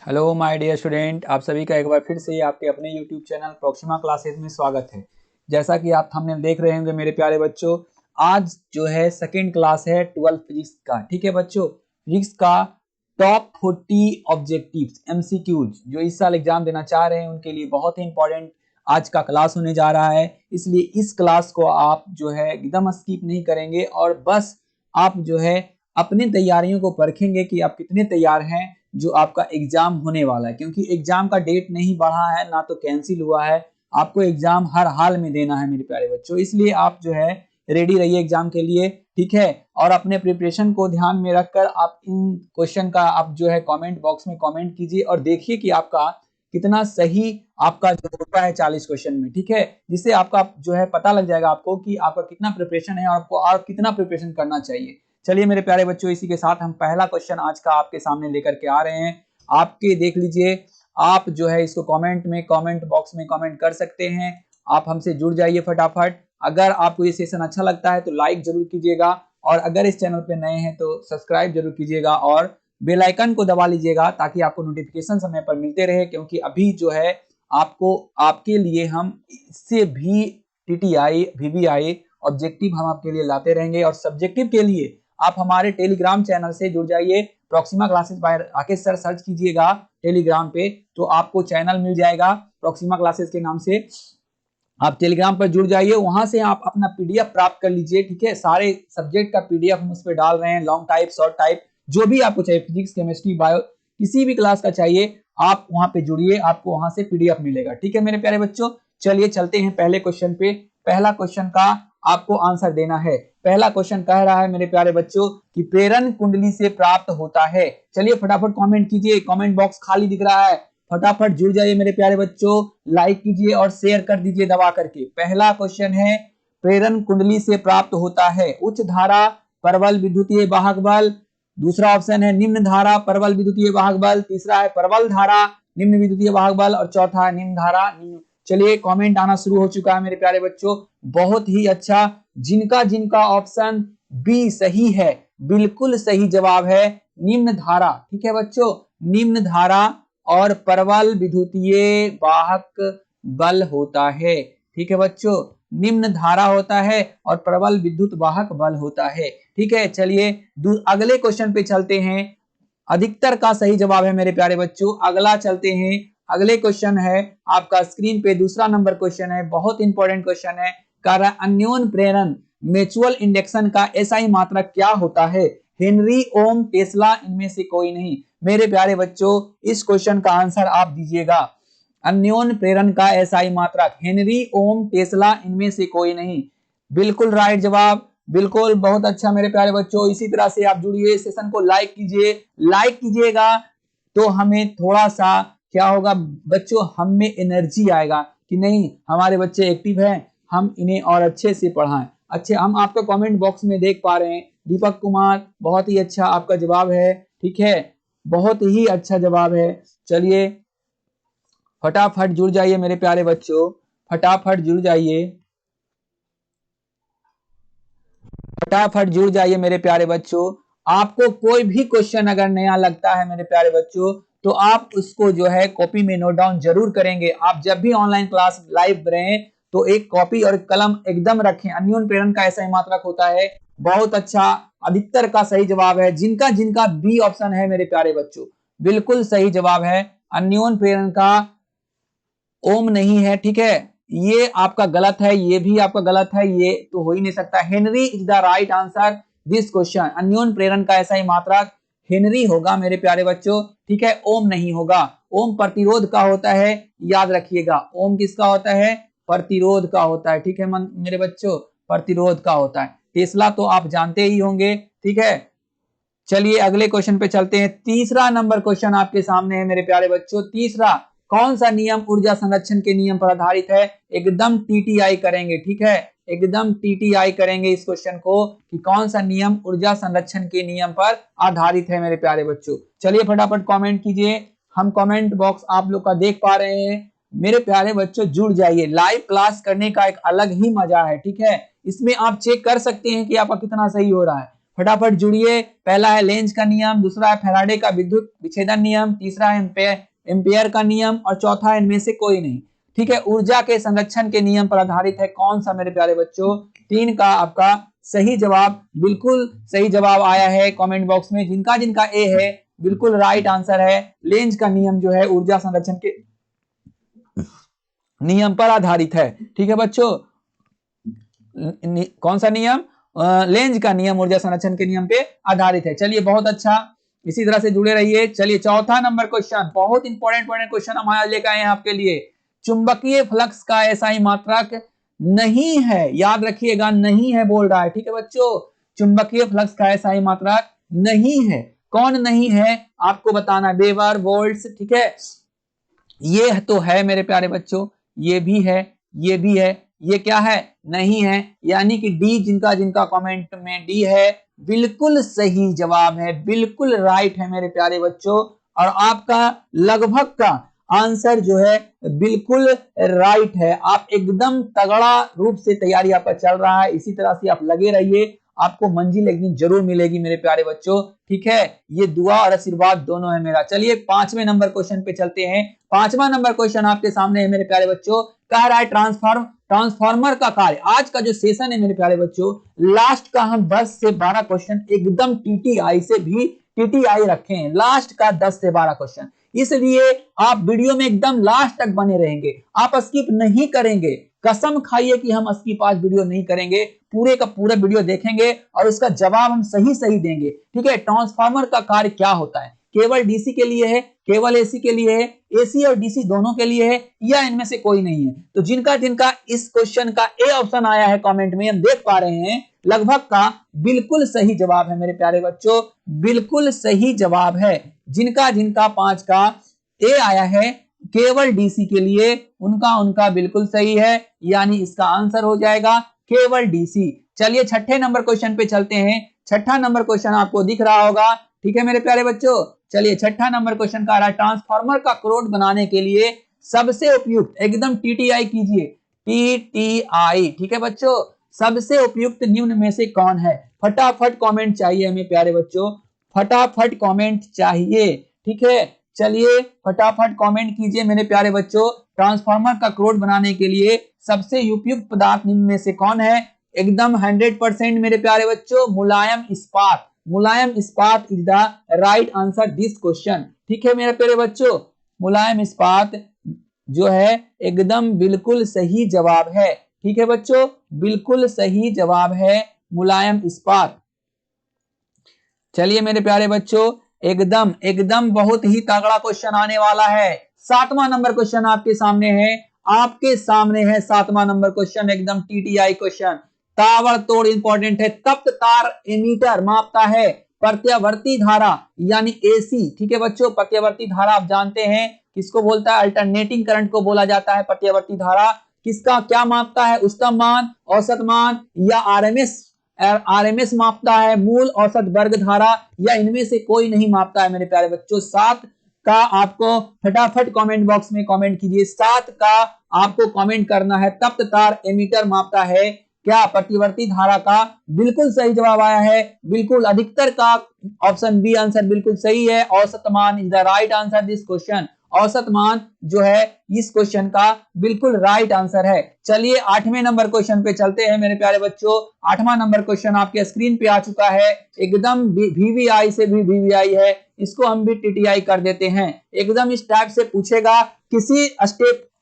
Hello my dear student, आप सभी का एक बार फिर से आपके अपने यूट्यूब चैनल प्रोक्सिमा क्लासेस में स्वागत है। जैसा कि आप थंबनेल देख रहे होंगे मेरे प्यारे बच्चों, आज जो है सेकंड क्लास है 12 फिजिक्स का। ठीक है बच्चों, फिजिक्स का टॉप 40 ऑब्जेक्टिव्स एमसीक्यूज जो इस साल एग्जाम देना चाह रहे हैं उनके लिए बहुत ही इंपॉर्टेंट आज का क्लास होने जा रहा है। इसलिए इस क्लास को आप जो है एकदम स्किप नहीं करेंगे और बस आप जो है अपनी तैयारियों को परखेंगे कि आप कितने तैयार हैं जो आपका एग्जाम होने वाला है, क्योंकि एग्जाम का डेट नहीं बढ़ा है ना तो कैंसिल हुआ है। आपको एग्जाम हर हाल में देना है मेरे प्यारे बच्चों, इसलिए आप जो है रेडी रहिए एग्जाम के लिए। ठीक है, और अपने प्रिपरेशन को ध्यान में रखकर आप इन क्वेश्चन का आप जो है कमेंट बॉक्स में कमेंट कीजिए और देखिए कि आपका कितना सही आपका जो होता है 40 क्वेश्चन में। ठीक है, जिससे आपका जो है पता लग जाएगा आपको कि आपका कितना प्रिपरेशन है और आपको और कितना प्रिपरेशन करना चाहिए। चलिए मेरे प्यारे बच्चों, इसी के साथ हम पहला क्वेश्चन आज का आपके सामने लेकर के आ रहे हैं। आपके देख लीजिए, आप जो है इसको कमेंट में कमेंट बॉक्स में कमेंट कर सकते हैं। आप हमसे जुड़ जाइए फटाफट। अगर आपको ये सेशन अच्छा लगता है तो लाइक जरूर कीजिएगा और अगर इस चैनल पे नए हैं तो सब्सक्राइब जरूर कीजिएगा और बेल आइकन को दबा लीजिएगा ताकि आपको नोटिफिकेशन समय पर मिलते रहे, क्योंकि अभी जो है आपको आपके लिए हम इससे भी टीटीआई वीवीआई ऑब्जेक्टिव हम आपके लिए लाते रहेंगे। और सब्जेक्टिव के लिए आप हमारे टेलीग्राम चैनल से जुड़ जाइए। Proxima classes bye Rakesh sir search कीजिएगा टेलीग्राम पे तो आपको चैनल मिल जाएगा प्रोक्सिमा क्लासेस के नाम से। आप टेलीग्राम पर जुड़ जाइए, वहां से आप अपना पीडीएफ प्राप्त कर लीजिए। ठीक है, सारे सब्जेक्ट का पीडीएफ हम उस पर डाल रहे हैं, लॉन्ग टाइप शॉर्ट टाइप जो भी आपको चाहिए, फिजिक्स केमिस्ट्री बायो किसी भी क्लास का चाहिए आप वहां पे जुड़िए, आपको वहां से पीडीएफ मिलेगा। ठीक है मेरे प्यारे बच्चों, चलिए चलते हैं पहले क्वेश्चन पे। पहला क्वेश्चन का आपको आंसर देना है। पहला क्वेश्चन कह रहा है मेरे प्यारे बच्चों कि प्रेरण कुंडली से प्राप्त होता है। चलिए फटाफट कमेंट कीजिए, कमेंट बॉक्स खाली दिख रहा है, फटाफट जुड़ जाइए मेरे प्यारे बच्चों, लाइक कीजिए और शेयर कर दीजिए दबा करके। पहला क्वेश्चन है, प्रेरण कुंडली से प्राप्त होता है उच्च धारा प्रबल विद्युतीय वाहक बल। दूसरा ऑप्शन है निम्न धारा प्रबल विद्युतीय वाहक बल। तीसरा है प्रबल धारा निम्न विद्युतीय वाहक बल और चौथा है निम्न धारा निम्न। चलिए कमेंट आना शुरू हो चुका है मेरे प्यारे बच्चों, बहुत ही अच्छा। जिनका जिनका ऑप्शन बी सही है, बिल्कुल सही जवाब है निम्न धारा। ठीक है बच्चों, निम्न धारा और प्रबल विद्युतीय वाहक बल होता है। ठीक है बच्चों, निम्न धारा होता है और प्रबल विद्युत वाहक बल होता है। ठीक है, चलिए अगले क्वेश्चन पे चलते हैं। अधिकतर का सही जवाब है मेरे प्यारे बच्चों। अगला चलते हैं, अगले क्वेश्चन है आपका स्क्रीन पे दूसरा नंबर क्वेश्चन है, बहुत इंपॉर्टेंट क्वेश्चन है। कारण अन्योन प्रेरण म्यूचुअल इंडक्शन का एसआई मात्रक क्या होता है? हेनरी, ओम, टेस्ला, इनमें से कोई नहीं। मेरे प्यारे बच्चों इस क्वेश्चन का आंसर आप दीजिएगा। अन्योन प्रेरण का एसआई मात्रक हेनरी, ओम, टेस्ला, इनमें से कोई नहीं। बिल्कुल राइट जवाब, बिल्कुल, बहुत अच्छा मेरे प्यारे बच्चों। इसी तरह से आप जुड़िए, सेशन को लाइक कीजिए। लाइक कीजिएगा तो हमें थोड़ा सा क्या होगा बच्चों, हम में एनर्जी आएगा कि नहीं हमारे बच्चे एक्टिव हैं, हम इन्हें और अच्छे से पढ़ाएं। अच्छे, हम आपका कमेंट बॉक्स में देख पा रहे हैं, दीपक कुमार बहुत ही अच्छा आपका जवाब है। ठीक है, बहुत ही अच्छा जवाब है। चलिए फटाफट जुड़ जाइए मेरे प्यारे बच्चों, फटाफट जुड़ जाइए, फटाफट जुड़ जाइए मेरे प्यारे बच्चों। आपको कोई भी क्वेश्चन अगर नया लगता है मेरे प्यारे बच्चों तो आप उसको जो है कॉपी में नोट डाउन जरूर करेंगे। आप जब भी ऑनलाइन क्लास लाइव रहें तो एक कॉपी और कलम एकदम रखें। अन्योन प्रेरण का ऐसा ही मात्रक होता है। बहुत अच्छा, अधिकतर का सही जवाब है। जिनका जिनका बी ऑप्शन है मेरे प्यारे बच्चों, बिल्कुल सही जवाब है। अन्योन प्रेरण का ओम नहीं है। ठीक है, ये आपका गलत है, ये भी आपका गलत है, ये तो हो ही नहीं सकता। Henry is the right answer this question. अन्योन प्रेरण का ऐसा ही मात्रक हेनरी होगा मेरे प्यारे बच्चों। ठीक है, ओम नहीं होगा। ओम प्रतिरोध का होता है, याद रखिएगा। ओम किसका होता है? प्रतिरोध का होता है। ठीक है मेरे बच्चों, प्रतिरोध का होता है। टेस्ला तो आप जानते ही होंगे। ठीक है, चलिए अगले क्वेश्चन पे चलते हैं। तीसरा नंबर क्वेश्चन आपके सामने है मेरे प्यारे बच्चों। तीसरा, कौन सा नियम ऊर्जा संरक्षण के नियम पर आधारित है? एकदम टीटीआई करेंगे। ठीक है, एकदम टीटीआई करेंगे इस क्वेश्चन को कि कौन सा नियम ऊर्जा संरक्षण के नियम पर आधारित है मेरे प्यारे बच्चों। चलिए फटाफट कमेंट कीजिए, हम कमेंट बॉक्स आप लोग का देख पा रहे हैं। मेरे प्यारे बच्चों जुड़ जाइए, लाइव क्लास करने का एक अलग ही मजा है। ठीक है, इसमें आप चेक कर सकते हैं कि आपका कितना सही हो रहा है। फटाफट जुड़िए। पहला है लेंज का नियम, दूसरा है फैराडे का विद्युत विच्छेदन नियम, तीसरा है एम्पियर का नियम और चौथा है इनमें से कोई नहीं। ठीक है, ऊर्जा के संरक्षण के नियम पर आधारित है कौन सा मेरे प्यारे बच्चों? 3 का आपका सही जवाब, बिल्कुल सही जवाब आया है कमेंट बॉक्स में। जिनका जिनका ए है बिल्कुल राइट आंसर है। लेंज का नियम जो है ऊर्जा संरक्षण के नियम पर आधारित है। ठीक है बच्चों, कौन सा नियम? लेंज का नियम ऊर्जा संरक्षण के नियम पे आधारित है। चलिए बहुत अच्छा, इसी तरह से जुड़े रहिए। चलिए चौथा नंबर क्वेश्चन, बहुत इंपॉर्टेंट क्वेश्चन हम आज लेकर आए हैं आपके लिए। चुंबकीय फ्लक्स का एसआई मात्रक नहीं है, याद रखिएगा, नहीं है बोल रहा है। ठीक है बच्चों, चुंबकीय फ्लक्स का एसआई मात्रक नहीं है। कौन नहीं है आपको बताना, वेबर, वोल्ट्स। ठीक है, ये तो है मेरे प्यारे बच्चों, ये भी है, ये भी है, ये क्या है? नहीं है। यानी कि डी, जिनका जिनका कमेंट में डी है बिल्कुल सही जवाब है, बिल्कुल राइट है मेरे प्यारे बच्चों। और आपका लगभग का आंसर जो है बिल्कुल राइट है। आप एकदम तगड़ा रूप से तैयारी आपका चल रहा है, इसी तरह से आप लगे रहिए, आपको मंजिल एक दिन जरूर मिलेगी मेरे प्यारे बच्चों। ठीक है, ये दुआ और आशीर्वाद दोनों है मेरा। चलिए 5वें नंबर क्वेश्चन पे चलते हैं। 5वां नंबर क्वेश्चन आपके सामने है मेरे प्यारे बच्चों। कह रहा है ट्रांसफार्मर का कार्य। आज का जो सेशन है मेरे प्यारे बच्चों, लास्ट का हम 10 से 12 क्वेश्चन एकदम टीटीआई से भी टीटीआई रखे हैं। लास्ट का 10 से 12 क्वेश्चन, इसलिए आप वीडियो में एकदम लास्ट तक बने रहेंगे, आप स्किप नहीं करेंगे। कसम खाइए कि हम स्किप आज वीडियो नहीं करेंगे, पूरे का पूरा वीडियो देखेंगे और उसका जवाब हम सही सही देंगे। ठीक है, ट्रांसफार्मर का कार्य क्या होता है? केवल डीसी के लिए है, केवल एसी के लिए है, एसी और डीसी दोनों के लिए है, या इनमें से कोई नहीं है? तो जिनका जिनका इस क्वेश्चन का ए ऑप्शन आया है कमेंट में, हम देख पा रहे हैं लगभग का बिल्कुल सही जवाब है मेरे प्यारे बच्चों, बिल्कुल सही जवाब है। जिनका जिनका 5 का ए आया है केवल डीसी के लिए, उनका उनका बिल्कुल सही है, यानी इसका आंसर हो जाएगा केवल डीसी। चलिए 6ठे नंबर क्वेश्चन पे चलते हैं। 6ठा नंबर क्वेश्चन आपको दिख रहा होगा। ठीक है मेरे प्यारे बच्चों, चलिए 6ठा नंबर क्वेश्चन का आ रहा है, ट्रांसफार्मर का क्रोड बनाने के लिए सबसे उपयुक्त, एकदम टीटीआई कीजिए, टीटीआई। ठीक है बच्चों, सबसे उपयुक्त निम्न में से कौन है? फटाफट कमेंट चाहिए हमें प्यारे बच्चों, फटाफट कमेंट चाहिए। ठीक है, चलिए फटाफट कमेंट कीजिए मेरे प्यारे बच्चों। ट्रांसफार्मर का क्रोड बनाने के लिए सबसे उपयुक्त पदार्थ निम्न में से कौन है? एकदम 100% मेरे प्यारे बच्चों, मुलायम इस्पात। मुलायम इस्पात is the right answer this question. ठीक है मेरे प्यारे बच्चों, मुलायम इस्पात जो है एकदम बिल्कुल सही जवाब है। ठीक है बच्चों, बिल्कुल सही जवाब है मुलायम इस्पात। चलिए मेरे प्यारे बच्चों, एकदम एकदम बहुत ही तगड़ा क्वेश्चन आने वाला है। 7वां नंबर क्वेश्चन आपके सामने है, आपके सामने है 7वां नंबर क्वेश्चन, एकदम टीटीआई क्वेश्चन, ताबड़तोड़ इंपॉर्टेंट है। तप्त तार एमीटर मापता है प्रत्यावर्ती धारा यानी एसी। ठीक है बच्चों, प्रत्यावर्ती धारा आप जानते हैं किसको बोलता है? अल्टरनेटिंग करंट को बोला जाता है प्रत्यावर्ती धारा। किसका क्या मापता है? उच्चतम मान, औसत मान या आरएमएस मापता है? मूल औसत वर्ग धारा या इनमें से कोई नहीं मापता है मेरे प्यारे बच्चों। 7 का आपको फटाफट कमेंट बॉक्स में कमेंट कीजिए, 7 का आपको कमेंट करना है। तप्त तार एमीटर मापता है क्या? प्रतिवर्ती धारा का बिल्कुल सही जवाब आया है, बिल्कुल अधिकतर का ऑप्शन बी आंसर बिल्कुल सही है। औसत मान is the right answer this question. औसत मान जो है इस क्वेश्चन का बिल्कुल राइट आंसर है। चलिए 8वें नंबर क्वेश्चन पे चलते हैं मेरे प्यारे बच्चों। 8वां नंबर क्वेश्चन आपके स्क्रीन पे आ चुका है, एकदम वीवीआई से भी वीवीआई है, इसको हम भी टीटीआई कर देते हैं। एकदम इस टाइप से पूछेगा, किसी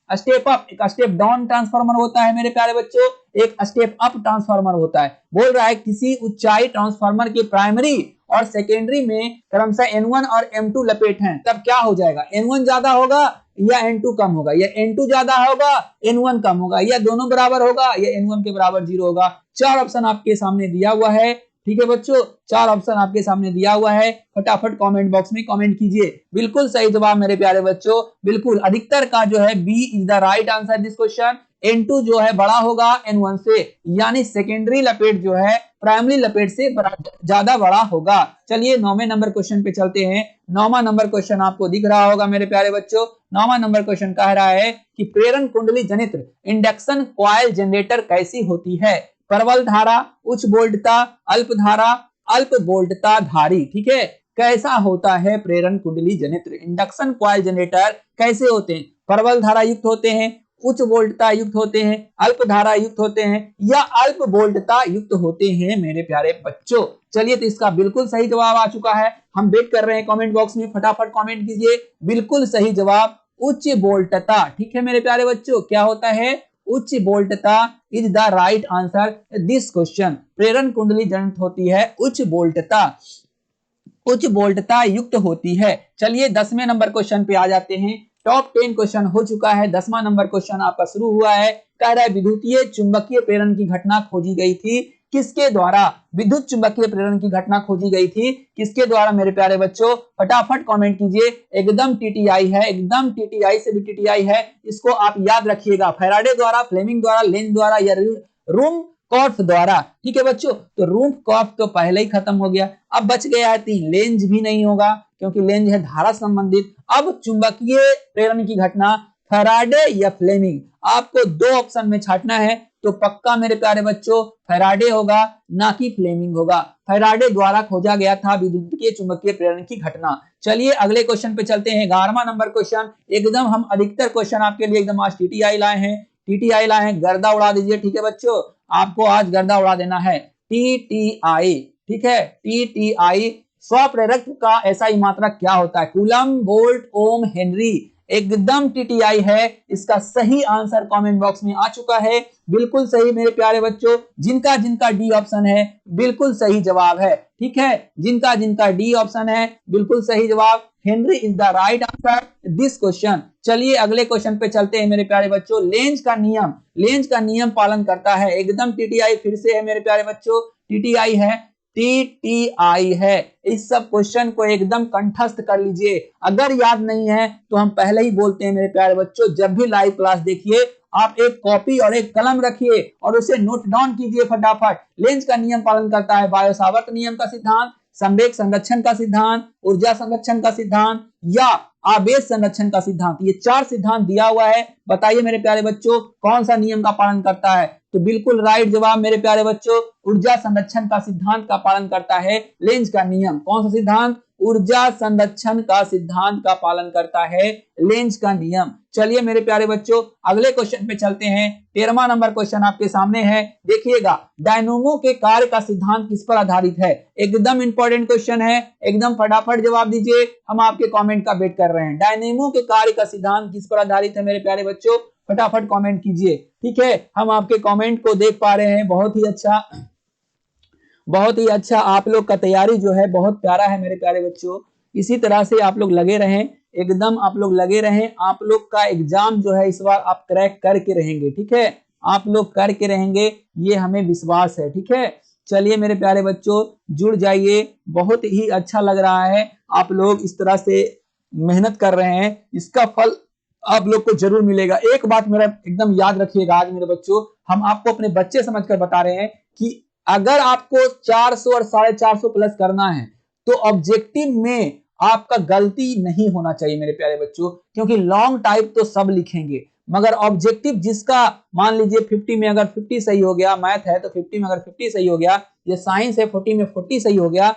स्टेप अप, एक स्टेप डाउन ट्रांसफार्मर होता है मेरे प्यारे बच्चों, एक स्टेप अप ट्रांसफार्मर होता है। बोल रहा है किसी ऊंचाई ट्रांसफार्मर के प्राइमरी और सेकेंडरी में क्रमशः N1 और M2 लपेट हैं, तब क्या हो जाएगा? N1 ज्यादा होगा या N2 कम होगा, या N2 ज्यादा होगा N1 कम होगा, या दोनों बराबर होगा या N1 के बराबर 0 होगा। 4 ऑप्शन आपके सामने दिया हुआ है। ठीक है बच्चों, 4 ऑप्शन आपके सामने दिया हुआ है, फटाफट कमेंट बॉक्स में कमेंट कीजिए। बिल्कुल सही जवाब मेरे प्यारे बच्चों, बिल्कुल अधिकतर का जो है B is the right answer this question. N2 जो है बड़ा होगा N1 से, यानी सेकेंडरी लपेट जो है प्राइमरी लपेट से ज्यादा बड़ा होगा। चलिए 9वें नंबर क्वेश्चन पे चलते हैं। 9वां नंबर क्वेश्चन आपको दिख रहा होगा मेरे प्यारे बच्चों। 9वां नंबर क्वेश्चन कह रहा है कि प्रेरण कुंडली जनित इंडक्शन कॉइल जनरेटर कैसी होती है? प्रबल धारा, उच्च वोल्टता, अल्प धारा, अल्प वोल्टता धारी, ठीक है। कैसा होता है प्रेरण कुंडली जनित्र? इंडक्शन कॉइल जनरेटर कैसे होते हैं? प्रबल धारा युक्त होते हैं, उच्च वोल्टता युक्त होते हैं, अल्प धारा युक्त होते हैं या अल्प वोल्टता युक्त होते हैं मेरे प्यारे बच्चों। चलिए, तो इसका बिल्कुल सही जवाब आ चुका है। हम वेट कर रहे हैं कमेंट बॉक्स में, फटाफट कमेंट कीजिए। बिल्कुल सही जवाब उच्च वोल्टता, ठीक है मेरे प्यारे बच्चों। क्या होता है? उच्च वोल्टता is the right answer this question. प्रेरण कुंडली जनित होती है उच्च वोल्टता, उच्च वोल्टता युक्त होती है। चलिए 10वें नंबर क्वेश्चन पे आ जाते हैं। टॉप 10 क्वेश्चन हो चुका है, 10वां नंबर क्वेश्चन आपका शुरू हुआ है। कह रहा है विद्युतीय चुंबकीय प्रेरण की घटना खोजी गई थी किसके द्वारा? विद्युत चुंबकीय प्रेरण की घटना खोजी गई थी किसके द्वारा मेरे प्यारे बच्चों? फटाफट कमेंट कीजिए। एकदम टीटीआई है, एकदम टीटीआई से भी टीटीआई है, इसको आप याद रखिएगा। फैराडे द्वारा, फ्लेमिंग द्वारा, लेंज द्वारा या रूम कॉर्फ द्वारा, ठीक है बच्चों। तो रूम कॉर्फ तो पहले ही खत्म हो गया, अब बच गया है 3। लेंज भी नहीं होगा क्योंकि लेंज है धारा संबंधित। अब चुंबकीय प्रेरण की घटना फैराडे या फ्लेमिंग, आपको 2 ऑप्शन में छांटना है। तो पक्का मेरे प्यारे बच्चों फैराडे होगा, ना कि फ्लेमिंग होगा। फैराडे द्वारा खोजा गया था विद्युतीय चुंबकीय प्रेरण की घटना। चलिए अगले क्वेश्चन पे चलते हैं। 11वां नंबर क्वेश्चन, एकदम हम अधिकतर क्वेश्चन आपके लिए एकदम आज टीटीआई लाए हैं, टीटीआई लाए हैं, गर्दा उड़ा दीजिए, ठीक है बच्चों। आपको आज गर्दा उड़ा देना है। टीटीआई, ठीक है, टीटीआई स्वप्रेरक का एसआई मात्रा क्या होता है? कूलम, वोल्ट, ओम, हेनरी। एकदम टीटीआई है। इसका सही आंसर कमेंट बॉक्स में आ चुका है। बिल्कुल सही मेरे प्यारे बच्चों। जिनका जिनका डी ऑप्शन है बिल्कुल सही जवाब है, ठीक है। जिनका जिनका डी ऑप्शन है बिल्कुल सही जवाब। Henry is the right answer this question. चलिए अगले क्वेश्चन पे चलते हैं मेरे प्यारे बच्चों। लेंज का नियम, लेंज का नियम पालन करता है। एकदम टीटीआई फिर से है मेरे प्यारे बच्चों, टीटीआई है, टीटीआई है। इस सब क्वेश्चन को एकदम कंठस्थ कर लीजिए। अगर याद नहीं है तो हम पहले ही बोलते हैं मेरे प्यारे बच्चों, जब भी लाइव क्लास देखिए आप एक कॉपी और एक कलम रखिए और उसे नोट डाउन कीजिए फटाफट। लेंज का नियम पालन करता है बायो सावर्त नियम का सिद्धांत, संवेग संरक्षण का सिद्धांत, ऊर्जा संरक्षण का सिद्धांत या आवेश संरक्षण का सिद्धांत। ये 4 सिद्धांत दिया हुआ है। बताइए मेरे प्यारे बच्चों कौन सा नियम का पालन करता है? तो बिल्कुल राइट जवाब मेरे प्यारे बच्चों, ऊर्जा संरक्षण का सिद्धांत का पालन करता है लेंज का नियम। कौन सा सिद्धांत? ऊर्जा संरक्षण का सिद्धांत का पालन करता है लेंज का नियम। चलिए मेरे प्यारे बच्चों अगले क्वेश्चन पे चलते हैं। 13वां नंबर क्वेश्चन आपके सामने है, देखिएगा। डायनोमो के कार्य का सिद्धांत किस पर आधारित है? एकदम इंपॉर्टेंट क्वेश्चन है, एकदम फटाफट जवाब दीजिए, हम आपके कमेंट का वेट कर रहे हैं। डायनेमो के कार्य का सिद्धांत किस पर आधारित है मेरे प्यारे बच्चों? फटाफट कमेंट कीजिए, ठीक है। हम आपके कमेंट को देख पा रहे हैं। बहुत ही अच्छा, बहुत ही अच्छा। आप लोग का तैयारी जो है बहुत प्यारा है मेरे प्यारे बच्चों। इसी तरह से आप लोग लगे रहें, एकदम आप लोग लगे रहें। आप लोग का एग्जाम जो है इस बार आप क्रैक करके रहेंगे, ठीक है। आप लोग करके रहेंगे, ये हमें विश्वास है, ठीक है। चलिए मेरे प्यारे बच्चों जुड़ जाइए, बहुत ही अच्छा लग रहा है। आप लोग इस तरह से मेहनत कर रहे हैं, इसका फल आप लोग को जरूर मिलेगा। एक बात मेरा एकदम याद रखिएगा, आज मेरे बच्चों हम आपको अपने बच्चे समझकर बता रहे हैं कि अगर आपको 400 और 450 प्लस करना है तो ऑब्जेक्टिव में आपका गलती नहीं होना चाहिए मेरे प्यारे बच्चों, क्योंकि लॉन्ग टाइप तो सब लिखेंगे मगर ऑब्जेक्टिव जिसका मान लीजिए 50 में अगर 50 सही हो गया, मैथ है तो 50 में अगर 50 सही हो गया, ये साइंस है 40 में 40 सही हो गया,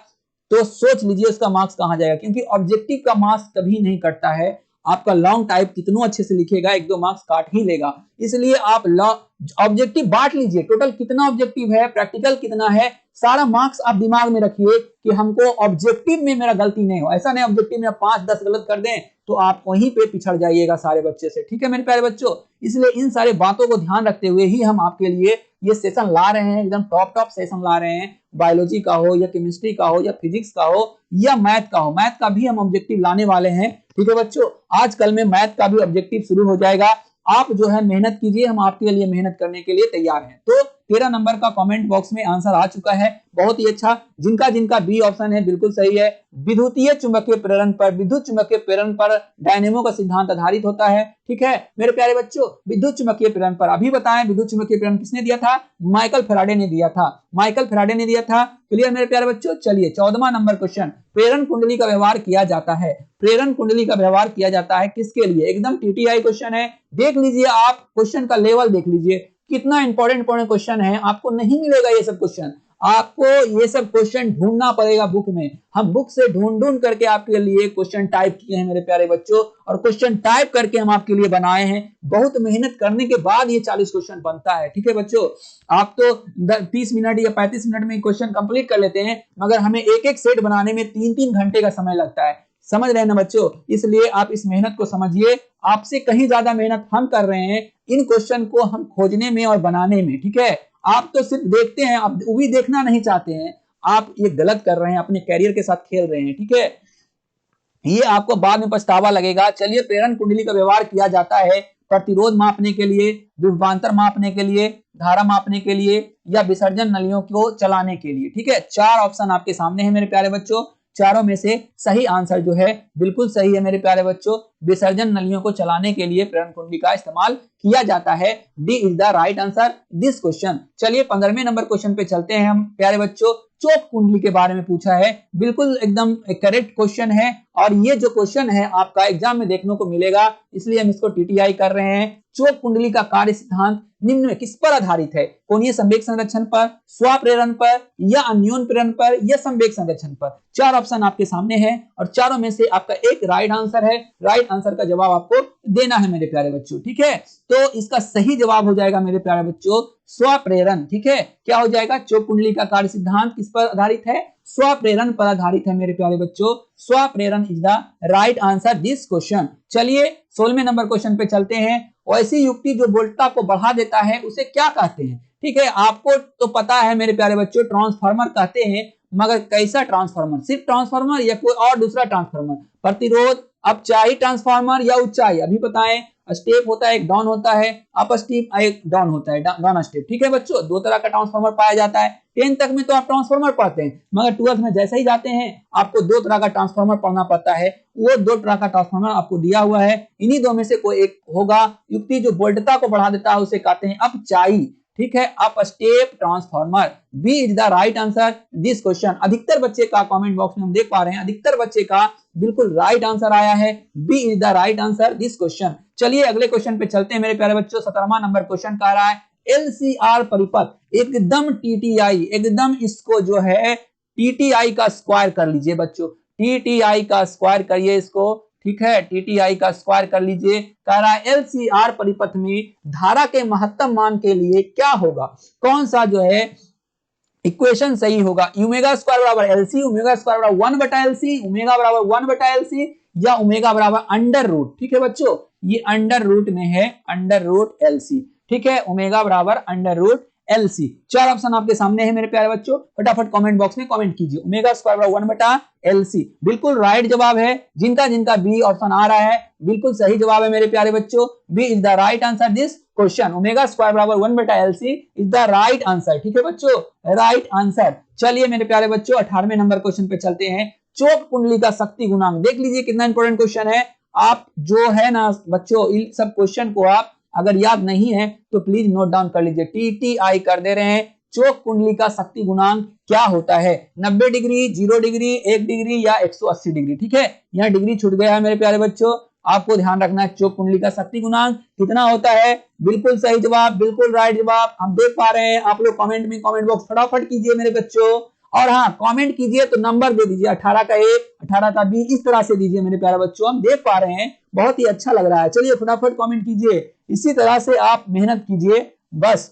तो सोच लीजिए उसका मार्क्स कहां जाएगा। क्योंकि ऑब्जेक्टिव का मार्क्स कभी नहीं कटता है। आपका लॉन्ग टाइप कितना अच्छे से लिखेगा 1-2 मार्क्स काट ही लेगा। इसलिए आप ऑब्जेक्टिव बांट लीजिए, टोटल कितना ऑब्जेक्टिव है, प्रैक्टिकल कितना है, सारा मार्क्स आप दिमाग में रखिए कि हमको ऑब्जेक्टिव में मेरा गलती नहीं हो। ऐसा नहीं ऑब्जेक्टिव में आप 5-10 गलत कर दें तो आप वहीं पे पिछड़ जाइएगा सारे बच्चे से, ठीक है मेरे प्यारे बच्चों। इसलिए इन सारे बातों को ध्यान रखते हुए ही हम आपके लिए ये सेशन ला रहे हैं, एकदम टॉप सेशन ला रहे हैं। बायोलॉजी का हो या केमिस्ट्री का हो या फिजिक्स का हो या मैथ का हो, मैथ का भी हम ऑब्जेक्टिव लाने वाले हैं, ठीक है बच्चों। आजकल में मैथ का भी ऑब्जेक्टिव शुरू हो जाएगा। आप जो है मेहनत कीजिए, हम आपके लिए मेहनत करने के लिए तैयार हैं। तो 13 नंबर का कमेंट बॉक्स में आंसर आ चुका है, बहुत ही अच्छा। जिनका जिनका बी ऑप्शन है बिल्कुल सही है। विद्युतीय चुंबकीय प्रेरण पर, विद्युत चुंबकीय प्रेरण पर डायनेमो का सिद्धांत आधारित होता है, ठीक है मेरे प्यारे बच्चों। विद्युत चुंबकीय प्रेरण पर अभी बताएं, विद्युत चुंबकीय प्रेरण किसने दिया था? माइकल फैराडे ने दिया था, माइकल फैराडे ने दिया था। क्लियर मेरे प्यारे बच्चों। चलिए 14वां नंबर क्वेश्चन, प्रेरण कुंडली का व्यवहार किया जाता है, प्रेरण कुंडली का व्यवहार किया जाता है किसके लिए? एकदम टीटीआई क्वेश्चन है, देख लीजिए आप क्वेश्चन का लेवल देख लीजिए, कितना इंपॉर्टेंट क्वेश्चन है। आपको नहीं मिलेगा ये सब क्वेश्चन, आपको ये सब क्वेश्चन ढूंढना पड़ेगा बुक में। हम बुक से ढूंढ ढूंढ करके आपके लिए क्वेश्चन टाइप किए हैं मेरे प्यारे बच्चों, और क्वेश्चन टाइप करके हम आपके लिए बनाए हैं। बहुत मेहनत करने के बाद ये 40 क्वेश्चन बनता है। ठीक है बच्चों, आप तो 30 मिनट या 35 मिनट में क्वेश्चन कंप्लीट कर लेते हैं, मगर हमें एक एक सेट बनाने में 3-3 घंटे का समय लगता है। समझ रहे हैं ना बच्चों? इसलिए आप इस मेहनत को समझिए, आपसे कहीं ज्यादा मेहनत हम कर रहे हैं इन क्वेश्चन को हम खोजने में और बनाने में। ठीक है, आप तो सिर्फ देखते हैं, आप वो भी देखना नहीं चाहते हैं। आप ये गलत कर रहे हैं, अपने कैरियर के साथ खेल रहे हैं। ठीक है, ये आपको बाद में पछतावा लगेगा। चलिए, प्रेरण कुंडली का व्यवहार किया जाता है प्रतिरोध मापने के लिए, विभवांतर मापने के लिए, धारा मापने के लिए, या विसर्जन नलियों को चलाने के लिए। ठीक है, 4 ऑप्शन आपके सामने है मेरे प्यारे बच्चों। चारों में से सही आंसर जो है बिल्कुल सही है मेरे प्यारे बच्चों। विसर्जन नलियों को चलाने के लिए प्रेरण कुंडली का इस्तेमाल किया जाता है। D is the right answer this question. चलिए 15वें नंबर क्वेश्चन पे चलते हैं हम प्यारे बच्चों। चोक कुंडली के बारे में पूछा है, बिल्कुल एकदम करेक्ट क्वेश्चन है, और ये जो क्वेश्चन है आपका एग्जाम में देखने को मिलेगा, इसलिए हम इसको टीटीआई कर रहे हैं। चोक कुंडली का कार्य सिद्धांत निम्न में किस पर आधारित है? कोणीय संवेग संरक्षण पर, स्वप्रेरण पर, या अन्योन प्रेरण पर, या संवेग संरक्षण पर। 4 ऑप्शन आपके सामने है, और चारों में से आपका एक राइट आंसर है। राइट आंसर का जवाब आपको देना है मेरे प्यारे बच्चों। ठीक है, तो इसका सही जवाब हो जाएगा मेरे प्यारे बच्चों स्वप्रेरण। ठीक है, क्या हो जाएगा? चोक कुंडली का कार्य सिद्धांत किस पर आधारित है? स्वप्रेरण पर आधारित है मेरे प्यारे बच्चों। स्वप्रेरण is the right answer this question. चलिए 16वें नंबर क्वेश्चन पे चलते हैं। ऐसी युक्ति जो वोल्टता को बढ़ा देता है उसे क्या कहते हैं? ठीक है, आपको तो पता है मेरे प्यारे बच्चों, ट्रांसफार्मर कहते हैं, मगर कैसा ट्रांसफार्मर? सिर्फ ट्रांसफार्मर या कोई और दूसरा ट्रांसफार्मर? प्रतिरोध, अपचाई ट्रांसफार्मर, या ऊंचाई? अभी बताएं। स्टेप होता है, एक डाउन होता है, अप स्टेप, एक डाउन होता है, डाउन स्टेप। ठीक है बच्चों, 2 तरह का ट्रांसफार्मर पाया जाता है। 10 तक में तो आप ट्रांसफार्मर पढ़ते हैं, मगर 12th में जैसे ही जाते हैं आपको 2 तरह का ट्रांसफार्मर पढ़ना पड़ता है। वो 2 तरह का ट्रांसफार्मर आपको दिया हुआ है, इन्हीं 2 में से कोई एक होगा। युक्ति जो वोल्टता को बढ़ा देता है उसे कहते हैं अपचाई। ठीक है, up step transformer. B is the right answer this question. अधिकतर बच्चे का कमेंट बॉक्स में हम देख पा रहे हैं, अधिकतर बच्चे का बिल्कुल राइट आंसर आया है। B is the right answer this question. चलिए अगले क्वेश्चन पे चलते हैं मेरे प्यारे बच्चों। 17वां नंबर क्वेश्चन कह रहा है एलसीआर परिपथ एकदम टीटीआई, एकदम इसको जो है टीटीआई का स्क्वायर कर लीजिए बच्चों। टीटीआई का स्क्वायर करिए इसको। ठीक है, टीटीआई का स्क्वायर कर लीजिए। कह रहा है एलसीआर परिपथ में धारा के महत्तम मान के लिए क्या होगा? कौन सा जो है इक्वेशन सही होगा? ओमेगा स्क्वायर बराबर एलसी, ओमेगा स्क्वायर बराबर 1/LC, ओमेगा बराबर 1/LC, या ओमेगा बराबर अंडर रूट। ठीक है बच्चों, ये अंडर रूट में है, अंडर रूट LC। ठीक है, ओमेगा बराबर अंडर रूट LC। 4 ऑप्शन आपके सामने है मेरे प्यारे बच्चों, फटाफट कमेंट बॉक्स में कमेंट कीजिए। ओमेगा स्क्वायर बराबर 1/LC बिल्कुल राइट जवाब है। जिनका जिनका बी ऑप्शन आ रहा है बिल्कुल सही जवाब है मेरे प्यारे बच्चों। B is the right answer this question. Omega square बराबर 1/LC is the right answer. ठीक है बच्चों, राइट आंसर। चलिए मेरे प्यारे बच्चों 18वें नंबर क्वेश्चन पे चलते हैं। चोक कुंडली का शक्ति गुणांक देख लीजिए, कितना इंपॉर्टेंट क्वेश्चन है। आप जो है ना बच्चों, इन सब क्वेश्चन को आप अगर याद नहीं है तो प्लीज नोट डाउन कर लीजिए। टीटीआई कर दे रहे हैं। चोक कुंडली का शक्ति गुणांक क्या होता है? 90 डिग्री, 0 डिग्री, 1 डिग्री, या 180 डिग्री। ठीक है, यहाँ डिग्री छूट गया है मेरे प्यारे बच्चों, आपको ध्यान रखना है। चोक कुंडली का शक्ति गुणांक कितना होता है? बिल्कुल सही जवाब, बिल्कुल राइट जवाब हम देख पा रहे हैं। आप लोग कमेंट में कमेंट बॉक्स फटाफट कीजिए मेरे बच्चों, और हाँ कमेंट कीजिए तो नंबर दे दीजिए, 18 का A, 18 का B, इस तरह से दीजिए मेरे प्यारे बच्चों। हम देख पा रहे हैं, बहुत ही अच्छा लग रहा है। चलिए फटाफट कमेंट कीजिए, इसी तरह से आप मेहनत कीजिए बस।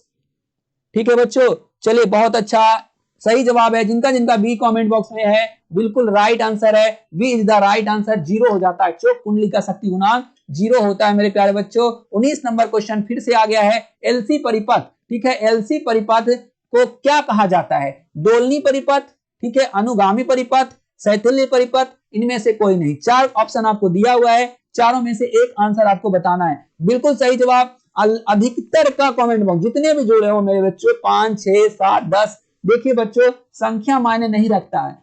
ठीक है बच्चों, चलिए बहुत अच्छा, सही जवाब है। जिनका जिनका बी कमेंट बॉक्स में है बिल्कुल राइट आंसर है। B is the right answer. 0 हो जाता है, चोक कुंडली का शक्ति गुणांक 0 होता है मेरे प्यारे बच्चों। 19 नंबर क्वेश्चन फिर से आ गया है, एलसी परिपथ। ठीक है, एलसी परिपथ को क्या कहा जाता है? दोलनी परिपथ, ठीक है, अनुगामी परिपथ, शैथिल्य परिपथ, इनमें से कोई नहीं। 4 ऑप्शन आपको दिया हुआ है, चारों में से एक आंसर आपको बताना है। बिल्कुल सही जवाब। अधिकतर का कमेंट बॉक्स जितने भी जुड़े हो मेरे बच्चों, 5, 6, 7, 10, देखिए बच्चों संख्या मायने नहीं रखता है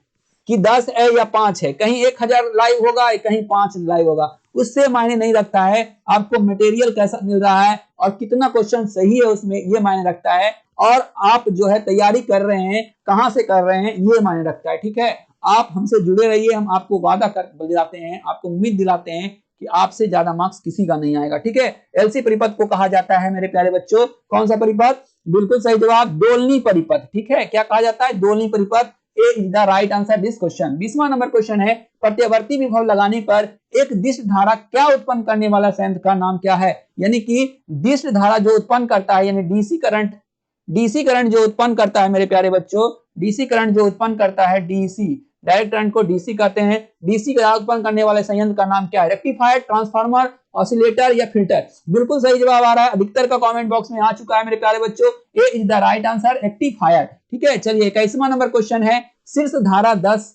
कि 10 है या 5 है, कहीं 1000 लाइव होगा, कहीं 5 लाइव होगा, उससे मायने नहीं रखता है। आपको मटेरियल कैसा मिल रहा है और कितना क्वेश्चन सही है उसमें, ये मायने रखता है। और आप जो है तैयारी कर रहे हैं, कहां से कर रहे हैं, ये मायने रखता है। ठीक है, आप हमसे जुड़े रहिए, हम आपको वादा कर दिलाते हैं, आपको उम्मीद दिलाते हैं कि आपसे ज्यादा मार्क्स किसी का नहीं आएगा। ठीक है, एलसी परिपथ को कहा जाता है मेरे प्यारे बच्चों, कौन सा परिपथ? बिल्कुल सही जवाब दोलनी परिपथ। ठीक है, क्या कहा जाता है? दोलनी परिपथ। A is the right answer this question. 20वां नंबर क्वेश्चन है, प्रत्यावर्ती विभव लगाने पर एक दिष्ट धारा क्या उत्पन्न करने वाला संयंत्र का नाम क्या है? यानी कि दिष्ट धारा जो उत्पन्न करता है, यानी डीसी करंट जो उत्पन्न करता है मेरे प्यारे बच्चों, डीसी करंट जो उत्पन्न करता है, डीसी डायरेक्ट करंट को डीसी कहते हैं। डीसी का उत्पन्न करने वाले संयंत्र का नाम क्या है? रेक्टिफायर, ट्रांसफार्मर, ऑसिलेटर या फिल्टर? बिल्कुल सही जवाब आ रहा है, अधिकतर का कमेंट बॉक्स में आ चुका है मेरे प्यारे बच्चों। A is the right answer, rectifier. ठीक है, चलिए 21वां नंबर क्वेश्चन है, शीर्ष धारा 10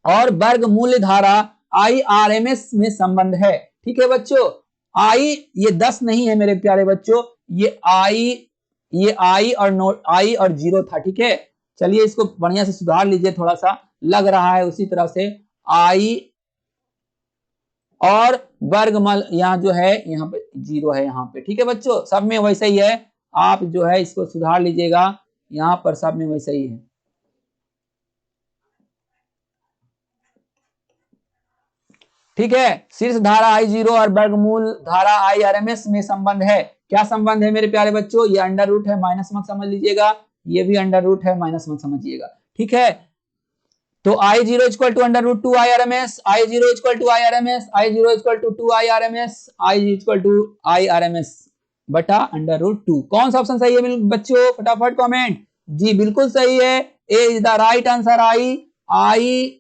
और वर्ग मूल्य धारा IRMS में संबंध है। ठीक है बच्चों, आई ये 10 नहीं है मेरे प्यारे बच्चों, ये आई और नोट आई और 0 था। ठीक है, चलिए इसको बढ़िया से सुधार लीजिए, थोड़ा सा लग रहा है उसी तरह से। आई और वर्गमूल यहाँ जो है, यहाँ पे 0 है यहाँ पे। ठीक है बच्चों, सब में वैसे ही है, आप जो है इसको सुधार लीजिएगा, यहाँ पर सब में वैसे ही है। ठीक है, शीर्ष धारा I0 और वर्गमूल धारा IRMS में संबंध है। क्या संबंध है मेरे प्यारे बच्चों? ये अंडर रूट है, माइनस मत समझ लीजिएगा, ये भी अंडर रूट है, माइनस मत समझिएगा। ठीक है, तो I0 equal to under root 2 IRMS, I0 equal to IRMS, I0 equal to 2 IRMS, I equal to IRMS बटा अंडर रूट 2। कौन सा ऑप्शन सही है बच्चों? फटाफट कमेंट। जी बिल्कुल सही है, A is the right answer. I